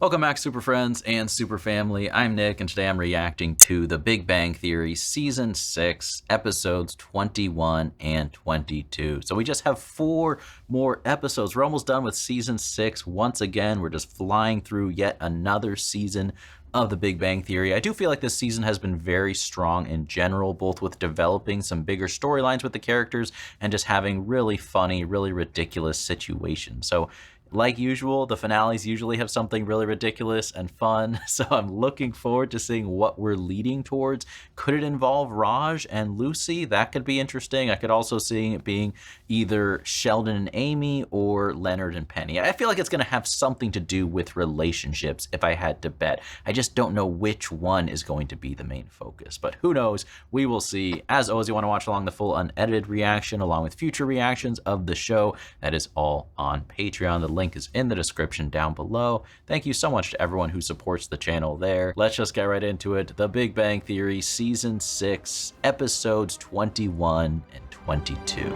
Welcome back, Super Friends and Super Family. I'm Nick, and today I'm reacting to The Big Bang Theory Season 6, Episodes 21 and 22. So we just have 4 more episodes. We're almost done with Season 6. Once again, we're just flying through yet another season of The Big Bang Theory. I do feel like this season has been very strong in general, both with developing some bigger storylines with the characters and just having really funny, really ridiculous situations. So like usual, the finales usually have something really ridiculous and fun, so I'm looking forward to seeing what we're leading towards. Could it involve Raj and Lucy? That could be interesting. I could also see it being either Sheldon and Amy or Leonard and Penny. I feel like it's going to have something to do with relationships if I had to bet. I just don't know which one is going to be the main focus, but who knows? We will see. As always, you want to watch along the full unedited reaction along with future reactions of the show. That is all on Patreon. The link is in the description down below. Thank you so much to everyone who supports the channel there. Let's just get right into it. The Big Bang Theory Season 6, Episodes 21 and 22.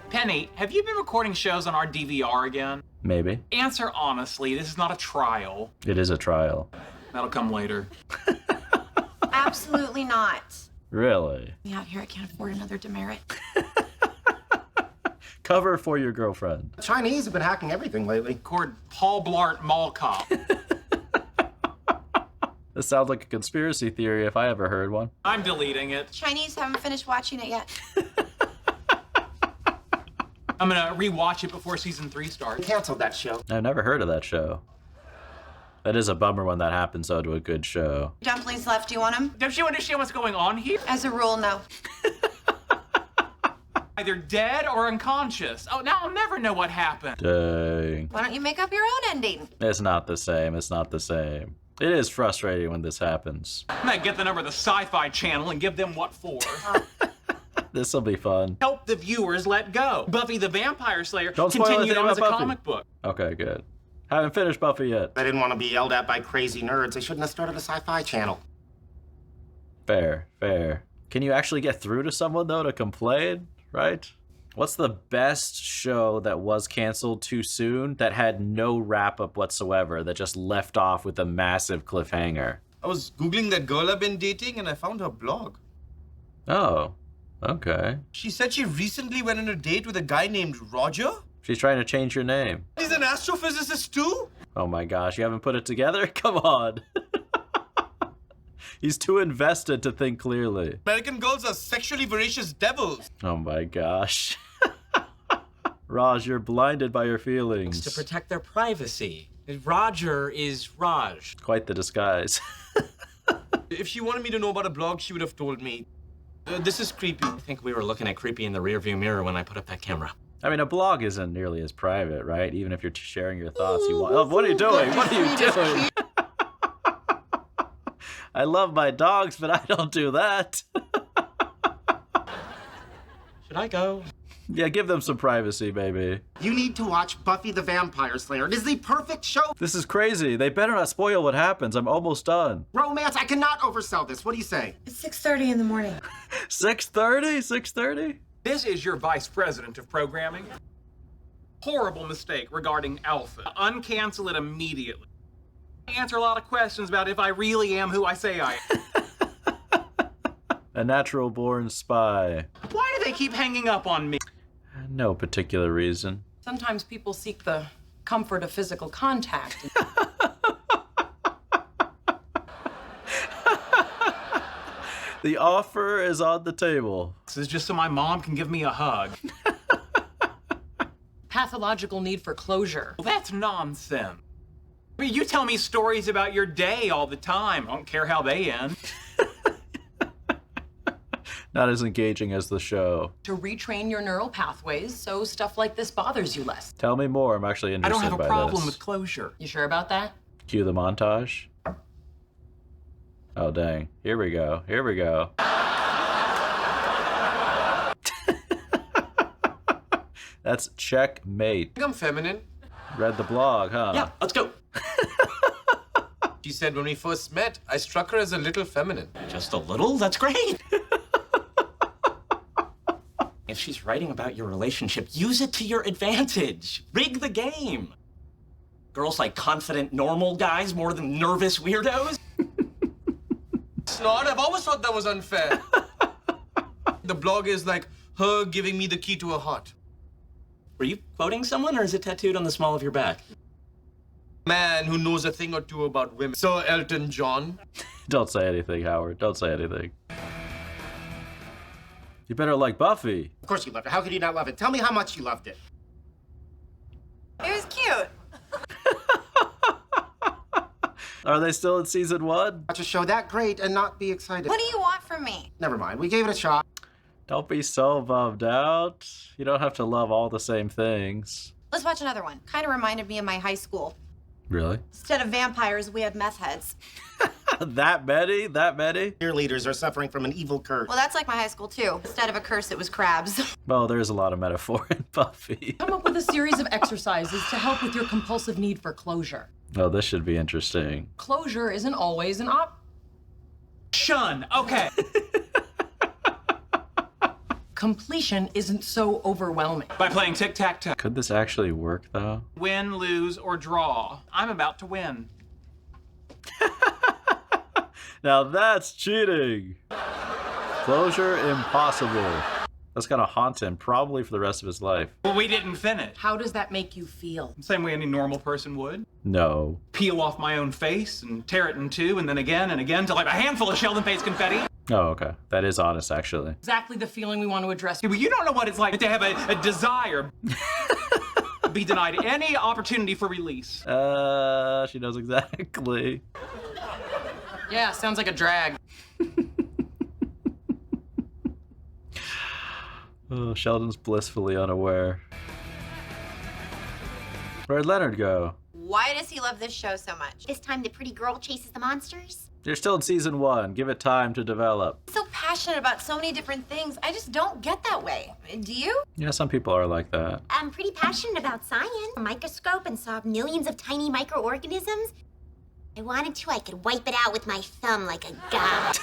Penny, have you been recording shows on our DVR again? Maybe. Answer honestly, this is not a trial. It is a trial. That'll come later. Absolutely not. Really? Me out here, I can't afford another demerit. Cover for your girlfriend. The Chinese have been hacking everything lately. Record Paul Blart Mall Cop. This sounds like a conspiracy theory if I ever heard one. I'm deleting it. Chinese haven't finished watching it yet. I'm gonna rewatch it before season 3 starts. Canceled that show. I've never heard of that show. That is a bummer when that happens, though, to a good show. Dumplings left, do you want them? Don't you understand what's going on here? As a rule, no. Either dead or unconscious. Oh, now I'll never know what happened. Dang. Why don't you make up your own ending? It's not the same. It's not the same. It is frustrating when this happens. I'm gonna get the number of the Sci-Fi Channel and give them what for. This'll be fun. Help the viewers let go. Buffy the Vampire Slayer Don't spoil continued anything on as about a Buffy. comic book. Okay, good. Haven't finished Buffy yet. I didn't want to be yelled at by crazy nerds. They shouldn't have started a sci-fi channel. Fair, fair. Can you actually get through to someone, though, to complain, right? What's the best show that was canceled too soon that had no wrap-up whatsoever, that just left off with a massive cliffhanger? I was Googling that girl I've been dating and I found her blog. Oh, okay. She said she recently went on a date with a guy named Roger. She's trying to change your name. He's an astrophysicist too? Oh my gosh, you haven't put it together? Come on. He's too invested to think clearly. American girls are sexually voracious devils. Oh my gosh. Raj, you're blinded by your feelings. To protect their privacy. Roger is Raj. Quite the disguise. If she wanted me to know about a blog, she would have told me. This is creepy. I think we were looking at creepy in the rearview mirror when I put up that camera. I mean, a blog isn't nearly as private, right? Even if you're sharing your thoughts, you want. Oh, what are you doing? What are you doing? I love my dogs, but I don't do that. Should I go? Yeah, give them some privacy, baby. You need to watch Buffy the Vampire Slayer. It is the perfect show. This is crazy. They better not spoil what happens. I'm almost done. Romance, I cannot oversell this. What do you say? It's 6:30 in the morning. 6:30? 6:30? This is your vice president of programming. Horrible mistake regarding Alpha. Uncancel it immediately. I answer a lot of questions about if I really am who I say I am. A natural-born spy. Why do they keep hanging up on me? No particular reason. Sometimes people seek the comfort of physical contact. The offer is on the table. This is just so my mom can give me a hug. Pathological need for closure. Well, that's nonsense. I mean, you tell me stories about your day all the time. I don't care how they end. Not as engaging as the show. To retrain your neural pathways so stuff like this bothers you less. Tell me more. I'm actually I interested don't have by a problem this. with closure. You sure about that? Cue the montage. Oh, dang. Here we go. Here we go. That's checkmate. I think I'm feminine. Read the blog, huh? Yeah, let's go. She said when we first met, I struck her as a little feminine. Just a little? That's great. If she's writing about your relationship, use it to your advantage. Rig the game. Girls like confident, normal guys more than nervous weirdos. It's not. I've always thought that was unfair. The blog is like her giving me the key to her heart. Were you quoting someone, or is it tattooed on the small of your back? Man who knows a thing or two about women. Sir Elton John. Don't say anything, Howard. Don't say anything. You better like Buffy. Of course you loved it. How could you not love it? Tell me how much you loved it. It was cute. Are they still in season 1? Watch a show that great and not be excited. What do you want from me? Never mind. We gave it a shot. Don't be so bummed out. You don't have to love all the same things. Let's watch another one. Kind of reminded me of my high school. Really? Instead of vampires, we had meth heads. That many? That many? Cheerleaders are suffering from an evil curse. Well, that's like my high school, too. Instead of a curse, it was crabs. Well, there's a lot of metaphor in Buffy. Come up with a series of exercises to help with your compulsive need for closure. Oh, this should be interesting. Closure isn't always an Shun. Okay. completion isn't so overwhelming. By playing tic-tac-toe. Could this actually work, though? Win, lose, or draw. I'm about to win. Now that's cheating. Closure impossible. That's gonna haunt him probably for the rest of his life. Well, we didn't finish. How does that make you feel? Same way any normal person would. No. Peel off my own face and tear it in two, and then again till I have a handful of Sheldon face confetti. Oh, okay. That is honest, actually. Exactly the feeling we want to address. Well, you don't know what it's like to have a desire be denied any opportunity for release. She knows exactly. Yeah, sounds like a drag. Oh, Sheldon's blissfully unaware. Where'd Leonard go? Why does he love this show so much? This time the pretty girl chases the monsters. You're still in season 1. Give it time to develop. I'm so passionate about so many different things. I just don't get that way. Do you? Yeah, some people are like that. I'm pretty passionate about science. A microscope and saw millions of tiny microorganisms. I wanted to, I could wipe it out with my thumb like a god.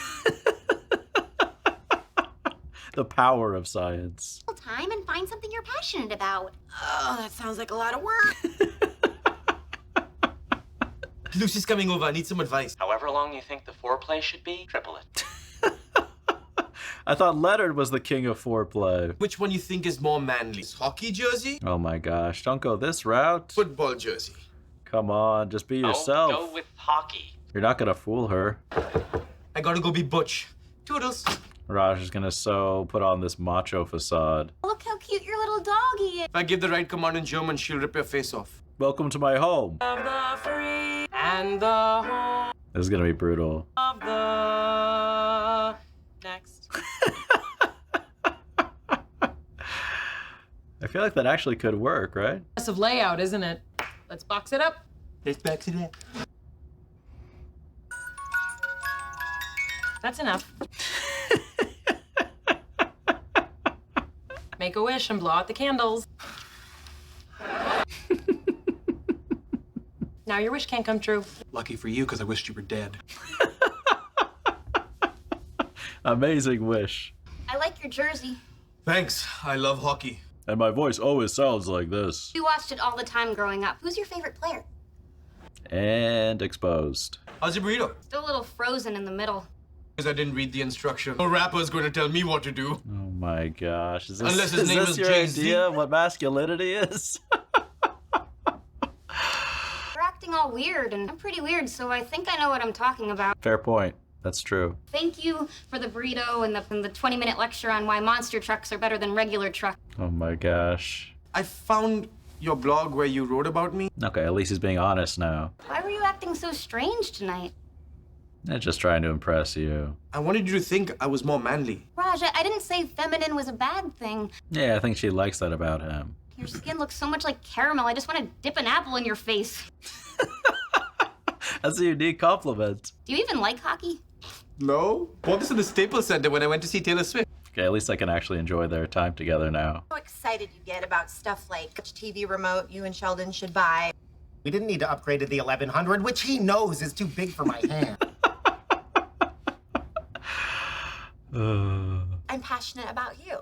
The power of science. Time and find something you're passionate about. Oh, that sounds like a lot of work. Lucy's coming over. I need some advice. However long you think the foreplay should be, triple it. I thought Leonard was the king of foreplay. Which one you think is more manly? Hockey jersey? Oh my gosh, don't go this route. Football jersey. Come on, just be yourself. Go with hockey. You're not gonna fool her. I gotta go be Butch. Toodles. Raj is gonna put on this macho facade. Look how cute your little doggy is. If I give the right command in German, she'll rip your face off. Welcome to my home. Of the free and the home This is gonna be brutal. of the next. I feel like that actually could work, right? Impressive layout, isn't it? Let's box it up. Let's back to that. That's enough. Make a wish and blow out the candles. Now your wish can't come true. Lucky for you, because I wished you were dead. Amazing wish. I like your jersey. Thanks. I love hockey. And my voice always sounds like this. We watched it all the time growing up. Who's your favorite player? And exposed. How's your burrito? Still a little frozen in the middle. Because I didn't read the instruction. No rapper's going to tell me what to do. Oh my gosh. Is Unless his is name this is your Jay-Z. idea of what masculinity is? You're acting all weird, and I'm pretty weird, so I think I know what I'm talking about. Fair point. That's true. Thank you for the burrito and the 20-minute lecture on why monster trucks are better than regular trucks. Oh my gosh. I found your blog where you wrote about me. Okay, at least he's being honest now. Why were you acting so strange tonight? They're just trying to impress you. I wanted you to think I was more manly. Raj, I didn't say feminine was a bad thing. Yeah, I think she likes that about him. Your skin looks so much like caramel. I just want to dip an apple in your face. That's a unique compliment. Do you even like hockey? No. Bought this in the Staples Center when I went to see Taylor Swift. Okay, at least I can actually enjoy their time together now. How excited you get about stuff like which TV remote you and Sheldon should buy. We didn't need to upgrade to the 1100, which he knows is too big for my hand. I'm passionate about you.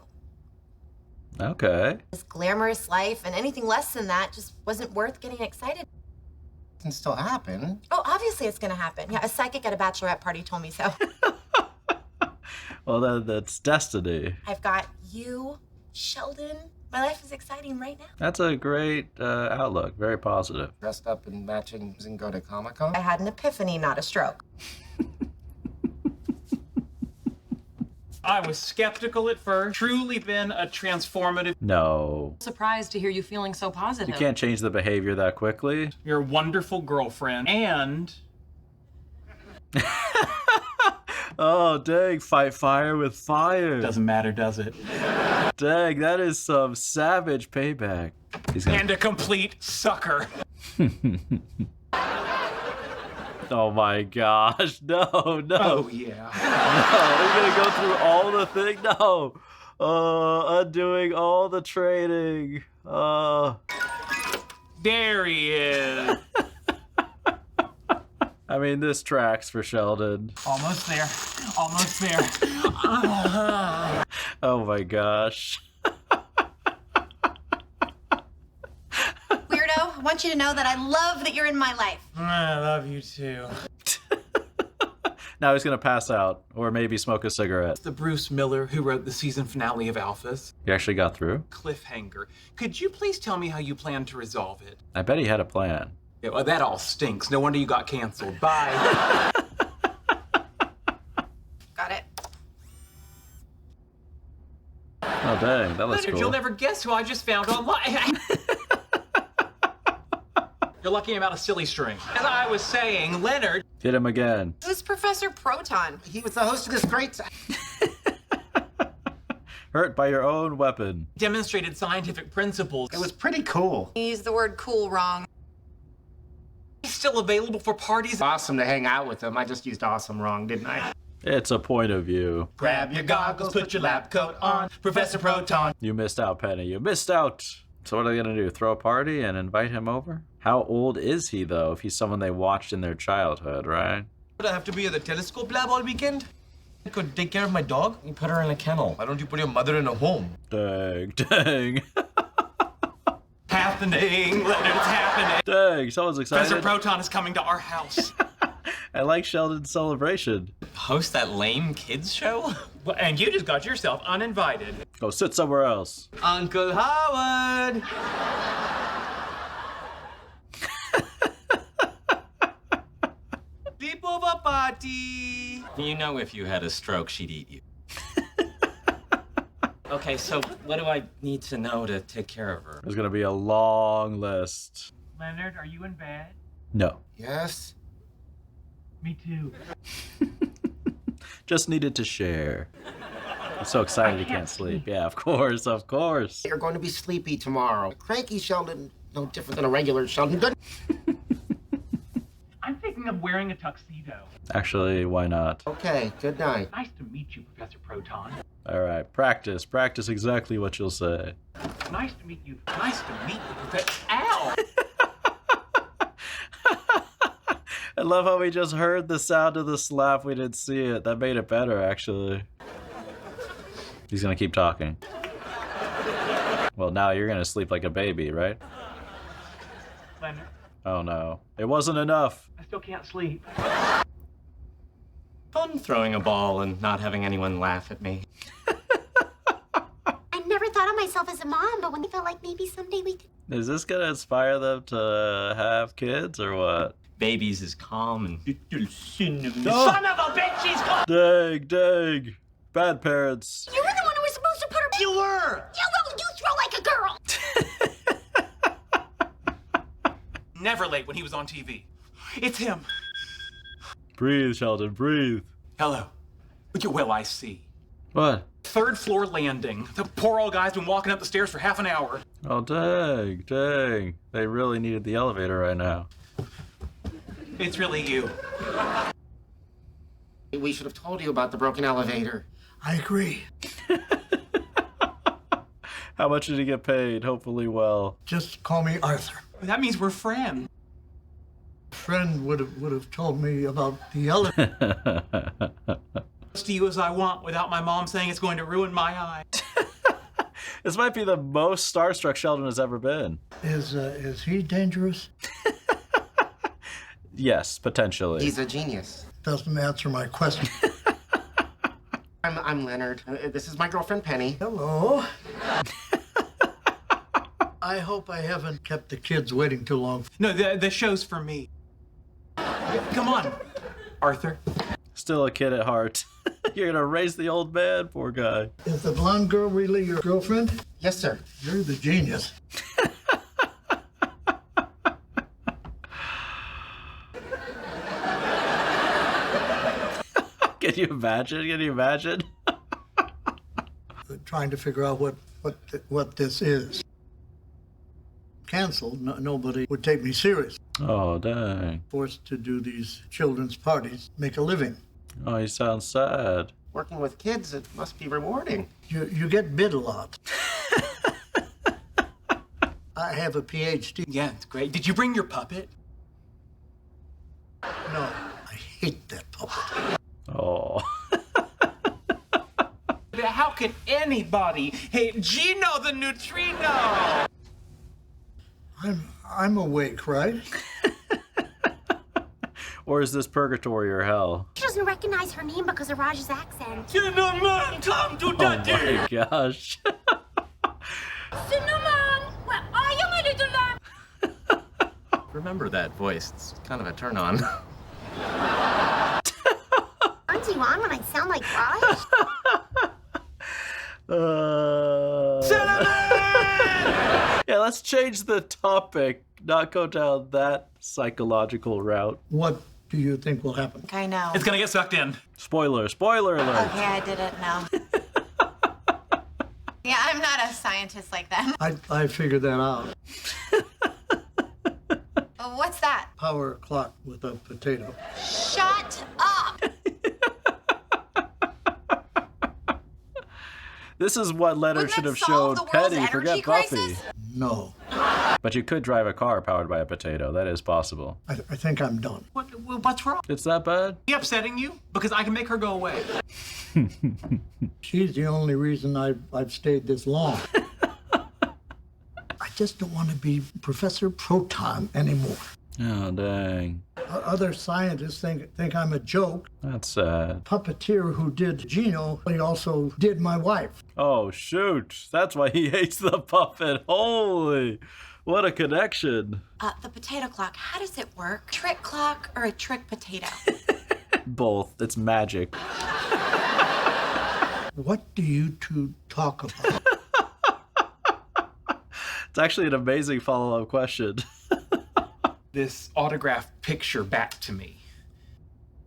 Okay. This glamorous life, and anything less than that just wasn't worth getting excited. It can still happen. Oh, obviously it's gonna happen. Yeah, a psychic at a bachelorette party told me so. Well, that's destiny. I've got you, Sheldon. My life is exciting right now. That's a great outlook. Very positive. Dressed up in matching and go to Comic-Con. I had an epiphany, not a stroke. I was skeptical at first. Truly been a transformative. No. Surprised to hear you feeling so positive. You can't change the behavior that quickly. You're a wonderful girlfriend. And Oh, dang. Fight fire with fire. doesn't matter, does it? Dang, that is some savage payback. He's gonna... And a complete sucker. Oh my gosh. No. Oh, yeah. No, we're gonna go through all the thing. No. Undoing all the training. There he is. I mean, this tracks for Sheldon. Almost there. Almost there. Oh my gosh. Weirdo, I want you to know that I love that you're in my life. I love you too. Now he's gonna pass out, or maybe smoke a cigarette. The Bruce Miller who wrote the season finale of Alphas. He actually got through. Cliffhanger. Could you please tell me how you plan to resolve it? I bet he had a plan. Yeah, well, that all stinks. No wonder you got canceled. Bye. Got it. Oh dang, that looks Leonard, cool. you'll never guess who I just found online. You're lucky I'm out of silly string. As I was saying, Leonard. Hit him again. Who's Professor Proton? He was the host of this great... Hurt by your own weapon. Demonstrated scientific principles. It was pretty cool. You used the word cool wrong. He's still available for parties. Awesome to hang out with him. I just used awesome wrong, didn't I? It's a point of view. Grab your goggles, put your lab coat on. Professor Proton. You missed out, Penny. You missed out. So what are they gonna do? Throw a party and invite him over? How old is he though? If he's someone they watched in their childhood, right? Would I have to be at the telescope lab all weekend? I could take care of my dog. You put her in a kennel. Why don't you put your mother in a home? Dang, dang. Happening, Leonard, it's happening. Dang, someone's excited. Professor Proton is coming to our house. I like Sheldon's celebration. Host that lame kids show? Well, and you just got yourself uninvited. Go sit somewhere else. Uncle Howard! Sleepover party! You know if you had a stroke, she'd eat you. Okay, so what do I need to know to take care of her? There's gonna be a long list. Leonard, are you in bed? No. Yes? Me too. Just needed to share. I'm so excited he can't sleep. Yeah, of course, of course. You're going to be sleepy tomorrow. Cranky Sheldon, no different than a regular Sheldon. Good. I'm thinking of wearing a tuxedo. Actually, why not? Okay, good night. Nice to meet you, Professor Proton. All right, practice. Practice exactly what you'll say. Nice to meet you. Nice to meet you, Professor. Ow! I love how we just heard the sound of the slap. We didn't see it. That made it better, actually. He's gonna keep talking. Well, now you're gonna sleep like a baby, right? Leonard, Oh no. It wasn't enough. I still can't sleep. Fun throwing a ball and not having anyone laugh at me. I never thought of myself as a mom, but when I felt like maybe someday we could. Is this gonna inspire them to have kids or what? Babies is calm and... Son of a bitch, she's gone! Dang, dang. Bad parents. You were the one who was supposed to put her. You were! Yeah, well, you throw like a girl. Never late when he was on TV. It's him. Breathe, Sheldon, breathe. Hello. Well, I see. What? Third floor landing. The poor old guy's been walking up the stairs for half an hour. Oh, dang, dang. They really needed the elevator right now. It's really you. We should have told you about the broken elevator. I agree. How much did he get paid? Hopefully well. Just call me Arthur. That means we're friends. A friend would have told me about the elevator. To you as I want without my mom saying it's going to ruin my eye. This might be the most starstruck Sheldon has ever been. Is he dangerous? Yes, potentially. He's a genius. Doesn't answer my question. I'm Leonard. This is my girlfriend, Penny. Hello. I hope I haven't kept the kids waiting too long. No, the show's for me. Come on, Arthur. Still a kid at heart. You're gonna raise the old man, poor guy. Is the blonde girl really your girlfriend? Yes, sir. You're the genius. Can you imagine? Can you imagine? Trying to figure out what this is. Canceled, nobody would take me serious. Oh, dang. Forced to do these children's parties, make a living. Oh, you sound sad. Working with kids, it must be rewarding. You get bid a lot. I have a PhD. Yeah, it's great. Did you bring your puppet? No, I hate that puppet. Oh. How can anybody hate Gino the neutrino? I'm awake, right? Or is this purgatory or hell? She doesn't recognize her name because of Raj's accent. Cinnamon, come to Oh my gosh. Cinnamon, where are you, my little lamb? Remember that voice. It's kind of a turn on. Aren't you on when I sound like Raj? Yeah, let's change the topic, not go down that psychological route. What do you think will happen? I know. It's gonna get sucked in. Spoiler alert. Okay, I didn't know. Yeah, I'm not a scientist like them. I figured that out. What's that? Power clock with a potato. Shut up! This is what Leonard Wouldn't should that have solve showed the world's Penny. Forget energy Buffy. crisis? No. But you could drive a car powered by a potato. That is possible. I think I'm done. What's wrong? It's that bad? Is she upsetting you? Because I can make her go away. She's the only reason I've stayed this long. I just don't want to be Professor Proton anymore. Oh, dang. Other scientists think I'm a joke. That's sad. Puppeteer who did Gino, he also did my wife. Oh, shoot. That's why he hates the puppet. Holy. What a connection. The potato clock, how does it work? Trick clock or a trick potato? Both. It's magic. What do you two talk about? It's actually an amazing follow-up question. This autographed picture back to me.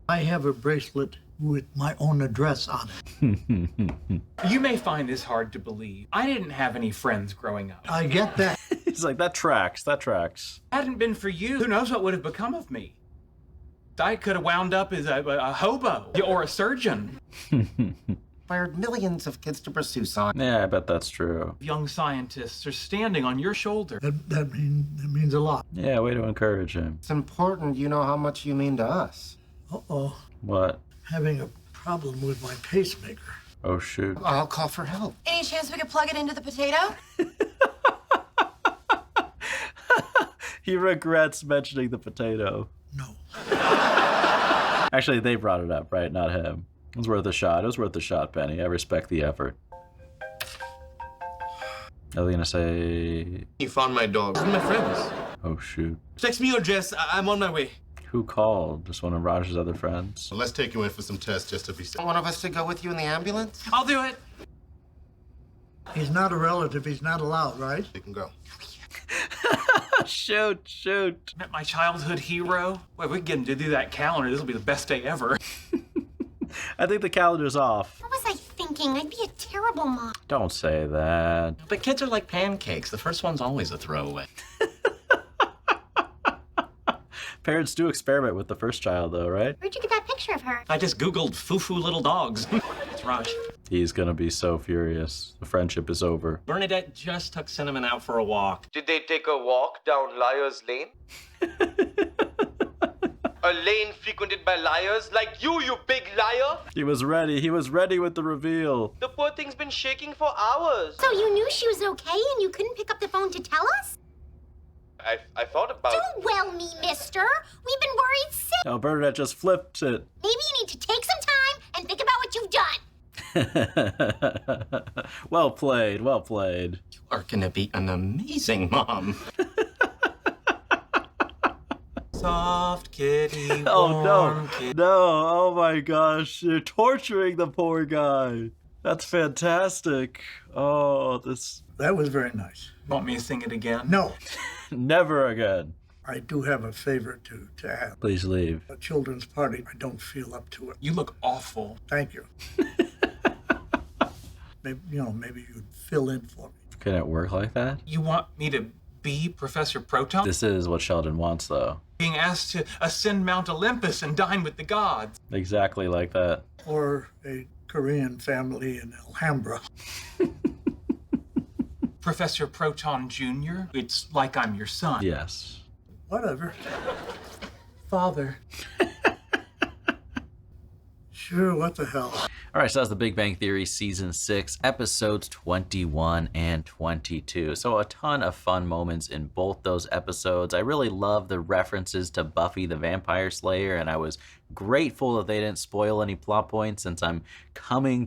I have a bracelet with my own address on it. You may find this hard to believe. I didn't have any friends growing up. I get that. He's like, that tracks. Hadn't been for you, who knows what would have become of me? I could have wound up as a hobo or a surgeon. Fired millions of kids to pursue science. Yeah, I bet that's true. Young scientists are standing on your shoulder. That means a lot. Yeah, way to encourage him. It's important you know how much you mean to us. Uh-oh. What? Having a problem with my pacemaker. Oh, shoot. I'll call for help. Any chance we could plug it into the potato? He regrets mentioning the potato. No. Actually, they brought it up, right? Not him. It was worth a shot. It was worth a shot, Penny. I respect the effort. I was gonna say... You found my dog. These are my friends. Oh, shoot. Text me your address. I'm on my way. Who called? Just one of Roger's other friends? So let's take you in for some tests just to be safe. One of us to go with you in the ambulance? I'll do it. He's not a relative. He's not allowed, right? You can go. Shoot. Met my childhood hero. Well, we can get him to do that calendar. This will be the best day ever. I think the calendar's off. What was I thinking? I'd be a terrible mom. Don't say that. But kids are like pancakes. The first one's always a throwaway. Parents do experiment with the first child, though, right? Where'd you get that picture of her? I just Googled foo-foo little dogs. It's Raj. He's gonna be so furious. The friendship is over. Bernadette just took Cinnamon out for a walk. Did they take a walk down Liar's Lane? A lane frequented by liars like you big liar. He was ready. He was ready with the reveal. The poor thing's been shaking for hours. So you knew she was okay and you couldn't pick up the phone to tell us? I thought about... Do well, me, mister. We've been worried sick. Oh, Bernadette just flipped it. Maybe you need to take some time and think about what you've done. Well played, well played. You are gonna be an amazing mom. Soft kitty, Oh no, warm kitty. no, oh my gosh, you're torturing the poor guy. That's fantastic. Oh, this... That was very nice. Want me to sing it again? No, Never again. I do have a favor to add. Please leave. A children's party, I don't feel up to it. You look awful. Thank you. Maybe, maybe you'd fill in for me. Can it work like that? You want me to be Professor Proton? This is what Sheldon wants, though. Being asked to ascend Mount Olympus and dine with the gods. Exactly like that. Or a Korean family in Alhambra. Professor Proton Jr., it's like I'm your son. Yes. Whatever. Father. Sure, what the hell. All right, so that's The Big Bang Theory Season 6, Episodes 21 and 22. So a ton of fun moments in both those episodes. I really love the references to Buffy the Vampire Slayer, and I was grateful that they didn't spoil any plot points since I'm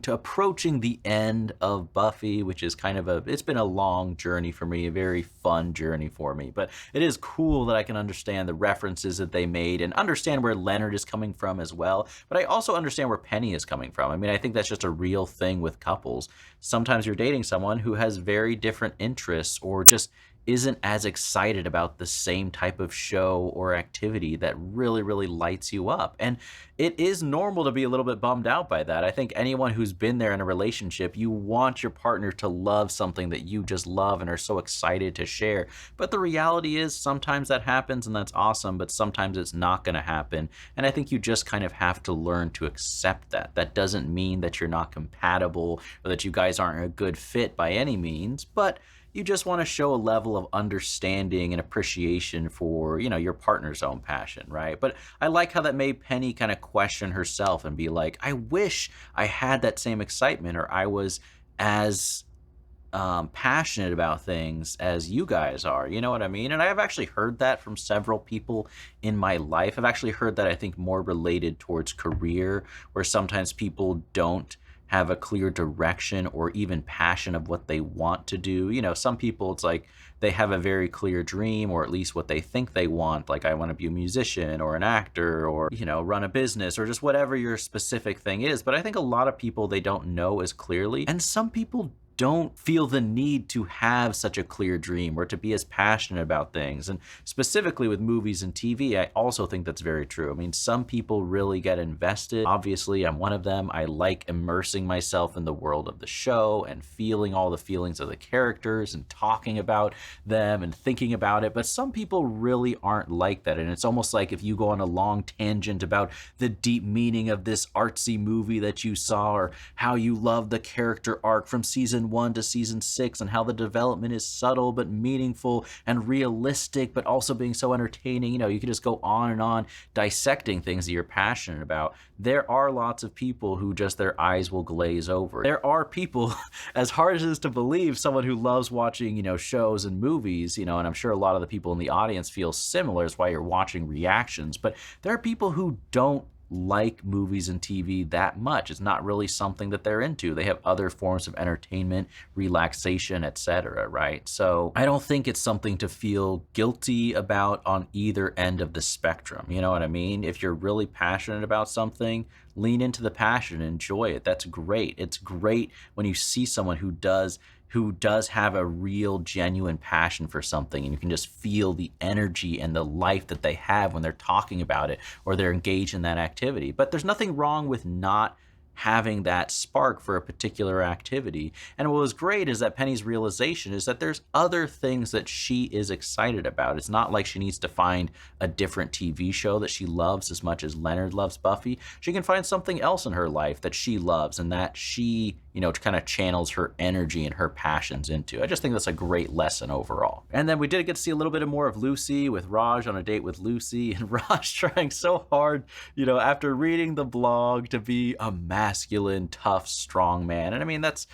approaching the end of Buffy, which is kind of it's been a long journey for me, a very fun journey for me. But it is cool that I can understand the references that they made and understand where Leonard is coming from as well. But I also understand where Penny is coming from. I mean, I think that's just a real thing with couples. Sometimes you're dating someone who has very different interests or just isn't as excited about the same type of show or activity that really, really lights you up. And it is normal to be a little bit bummed out by that. I think anyone who's been there in a relationship, you want your partner to love something that you just love and are so excited to share. But the reality is sometimes that happens and that's awesome, but sometimes it's not gonna happen. And I think you just kind of have to learn to accept that. That doesn't mean that you're not compatible or that you guys aren't a good fit by any means, but you just want to show a level of understanding and appreciation for, your partner's own passion, right? But I like how that made Penny kind of question herself and be like, I wish I had that same excitement or I was as passionate about things as you guys are, you know what I mean? And I've actually heard that from several people in my life. I've actually heard that I think more related towards career, where sometimes people don't have a clear direction or even passion of what they want to do. Some people, it's like they have a very clear dream, or at least what they think they want. Like, I want to be a musician or an actor or, run a business or just whatever your specific thing is. But I think a lot of people, they don't know as clearly. And some people don't feel the need to have such a clear dream or to be as passionate about things. And specifically with movies and TV, I also think that's very true. I mean, some people really get invested. Obviously, I'm one of them. I like immersing myself in the world of the show and feeling all the feelings of the characters and talking about them and thinking about it. But some people really aren't like that. And it's almost like if you go on a long tangent about the deep meaning of this artsy movie that you saw, or how you love the character arc from season 1 to season 6 and how the development is subtle but meaningful and realistic but also being so entertaining. You can just go on and on dissecting things that you're passionate about. There are lots of people who just their eyes will glaze over. There are people, as hard as it is to believe, someone who loves watching, shows and movies, and I'm sure a lot of the people in the audience feel similar. It's why you're watching reactions. But there are people who don't like movies and TV that much. It's not really something that they're into. They have other forms of entertainment, relaxation, etc., right? So I don't think it's something to feel guilty about on either end of the spectrum. You know what I mean? If you're really passionate about something, lean into the passion, enjoy it. That's great. It's great when you see someone who does have a real genuine passion for something, and you can just feel the energy and the life that they have when they're talking about it or they're engaged in that activity. But there's nothing wrong with not having that spark for a particular activity. And what was great is that Penny's realization is that there's other things that she is excited about. It's not like she needs to find a different TV show that she loves as much as Leonard loves Buffy. She can find something else in her life that she loves and that she, you know, kind of channels her energy and her passions into. I just think that's a great lesson overall. And then we did get to see a little bit more of Lucy with Raj on a date with Lucy, and Raj trying so hard, you know, after reading the blog to be a masculine, tough, strong man. And I mean, that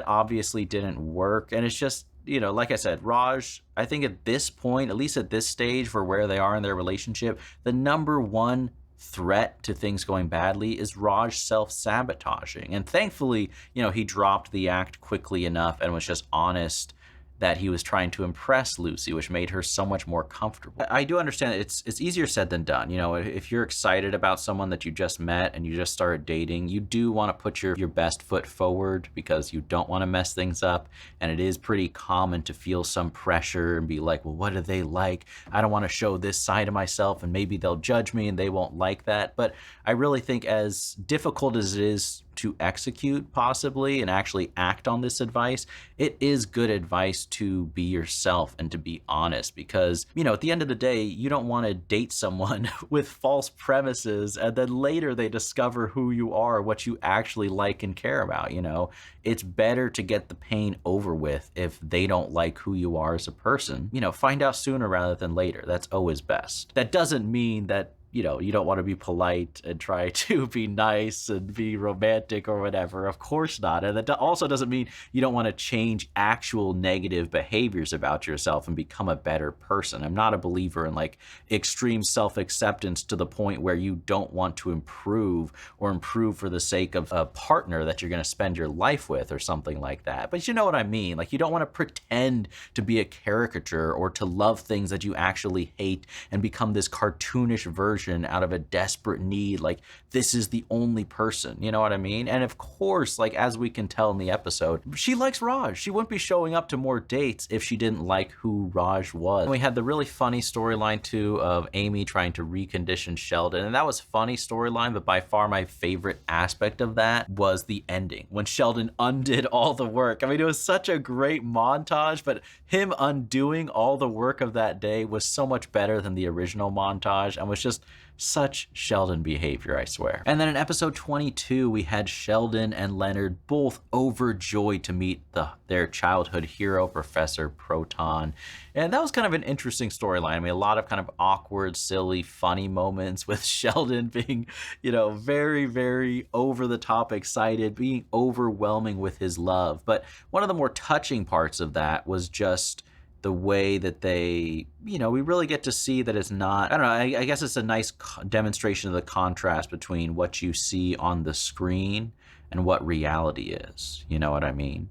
obviously didn't work. And it's just, you know, like I said, Raj, I think at this point, at least at this stage for where they are in their relationship, the number one threat to things going badly is Raj self-sabotaging. And thankfully, you know, he dropped the act quickly enough and was just honest that he was trying to impress Lucy, which made her so much more comfortable. I do understand that it's easier said than done. You know, if you're excited about someone that you just met and you just started dating, you do want to put your best foot forward because you don't want to mess things up. And it is pretty common to feel some pressure and be like, well, what do they like? I don't want to show this side of myself and maybe they'll judge me and they won't like that. But I really think as difficult as it is to execute possibly and actually act on this advice, it is good advice to be yourself and to be honest, because, you know, at the end of the day, you don't want to date someone with false premises and then later they discover who you are, what you actually like and care about. You know, it's better to get the pain over with if they don't like who you are as a person. You know, find out sooner rather than later. That's always best. That doesn't mean that, you know, you don't want to be polite and try to be nice and be romantic or whatever. Of course not. And that also doesn't mean you don't want to change actual negative behaviors about yourself and become a better person. I'm not a believer in like extreme self-acceptance to the point where you don't want to improve or improve for the sake of a partner that you're going to spend your life with or something like that. But you know what I mean? Like, you don't want to pretend to be a caricature or to love things that you actually hate and become this cartoonish version out of a desperate need, like this is the only person, you know what I mean? And of course, like as we can tell in the episode, she likes Raj. She wouldn't be showing up to more dates if she didn't like who Raj was. And we had the really funny storyline too of Amy trying to recondition Sheldon, and that was funny storyline, but by far my favorite aspect of that was the ending when Sheldon undid all the work. I mean, it was such a great montage, but him undoing all the work of that day was so much better than the original montage and was just such Sheldon behavior, I swear. And then in episode 22, we had Sheldon and Leonard both overjoyed to meet their childhood hero, Professor Proton. And that was kind of an interesting storyline. I mean, a lot of kind of awkward, silly, funny moments with Sheldon being, you know, very, very over the top excited, being overwhelming with his love. But one of the more touching parts of that was just the way that they, you know, we really get to see that it's not, I don't know, I guess it's a nice demonstration of the contrast between what you see on the screen and what reality is, you know what I mean?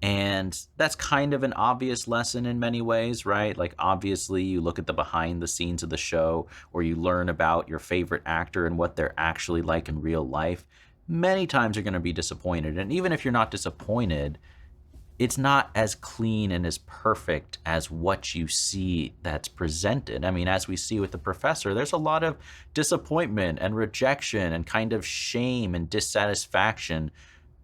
And that's kind of an obvious lesson in many ways, right? Like, obviously, you look at the behind the scenes of the show or you learn about your favorite actor and what they're actually like in real life. Many times you're going to be disappointed. And even if you're not disappointed, it's not as clean and as perfect as what you see that's presented. I mean, as we see with the professor, there's a lot of disappointment and rejection and kind of shame and dissatisfaction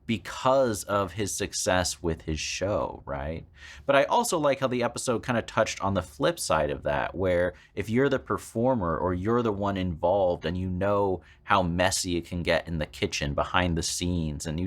because of his success with his show, right? But I also like how the episode kind of touched on the flip side of that, where if you're the performer or you're the one involved and you know how messy it can get in the kitchen behind the scenes, and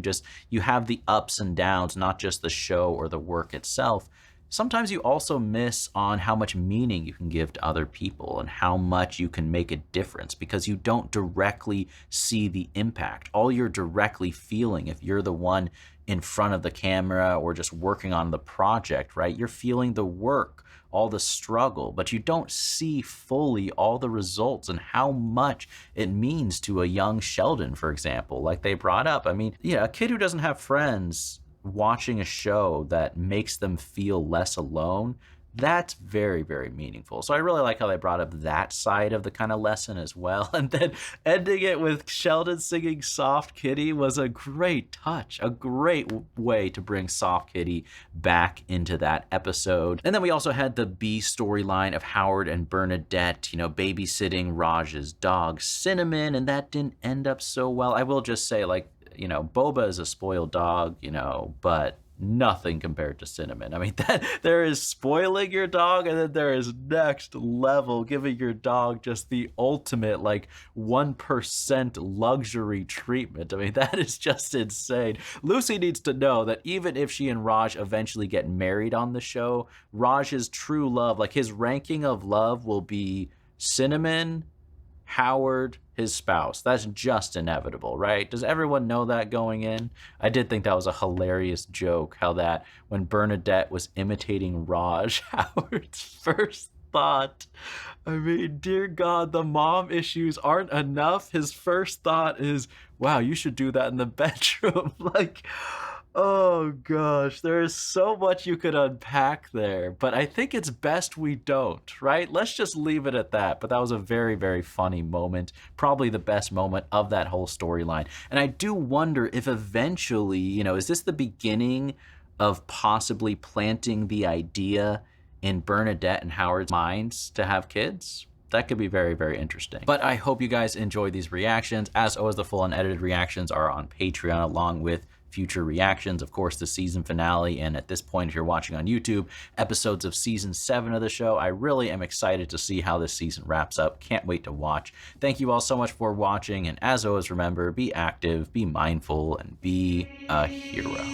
you have the ups and downs, not just the show or the work itself, sometimes you also miss on how much meaning you can give to other people and how much you can make a difference because you don't directly see the impact. All you're directly feeling, if you're the one in front of the camera or just working on the project, right? You're feeling the work, all the struggle, but you don't see fully all the results and how much it means to a young Sheldon, for example, like they brought up. I mean, yeah, a kid who doesn't have friends watching a show that makes them feel less alone, that's very, very meaningful. So I really like how they brought up that side of the kind of lesson as well. And then ending it with Sheldon singing Soft Kitty was a great touch, a great way to bring Soft Kitty back into that episode. And then we also had the B storyline of Howard and Bernadette, you know, babysitting Raj's dog Cinnamon, and that didn't end up so well. I will just say, like, you know, Boba is a spoiled dog, you know, but nothing compared to Cinnamon. I mean, that there is spoiling your dog, and then there is next level giving your dog just the ultimate like 1% luxury treatment. I mean, that is just insane. Lucy needs to know that even if she and Raj eventually get married on the show, Raj's true love, like his ranking of love, will be Cinnamon, Howard, his spouse. That's just inevitable, right? Does everyone know that going in? I did think that was a hilarious joke, how that when Bernadette was imitating Raj, Howard's first thought, I mean, dear God, the mom issues aren't enough. His first thought is, wow, you should do that in the bedroom. Like, oh gosh, there is so much you could unpack there, but I think it's best we don't, right? Let's just leave it at that. But that was a very, very funny moment, probably the best moment of that whole storyline. And I do wonder if eventually, you know, is this the beginning of possibly planting the idea in Bernadette and Howard's minds to have kids? That could be very, very interesting. But I hope you guys enjoy these reactions. As always, the full unedited reactions are on Patreon, along with future reactions, of course, the season finale, and at this point, if you're watching on YouTube, episodes of season 7 of the show. I really am excited to see how this season wraps up. Can't wait to watch. Thank you all so much for watching, and as always, remember, be active, be mindful, and be a hero.